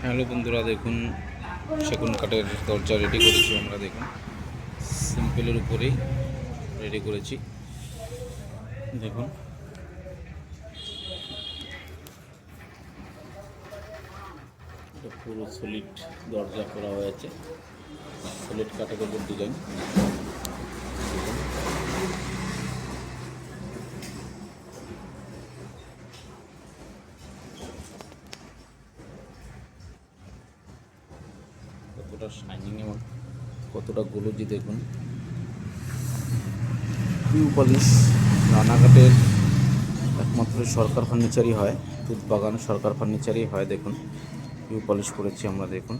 Hello বন্ধুরা, দেখুন সেগুন কাঠের দরজা রেডি করেছি আমরা। দেখুন সিম্পলের উপরেই রেডি করেছি। দেখুন এটা পুরো সলিড দরজা করা হয়েছে, সলিড কাঠের উপর ডিজাইন। দেখুন কতটা শাইনিং এবং কতটা গোলজি। দেখুন পিউ পলিশ রানাঘাটের একমাত্র সরকার ফার্নিচারই হয়, দুধ বাগান সরকার ফার্নিচারই হয়। দেখুন পিউ পলিশ করেছি আমরা। দেখুন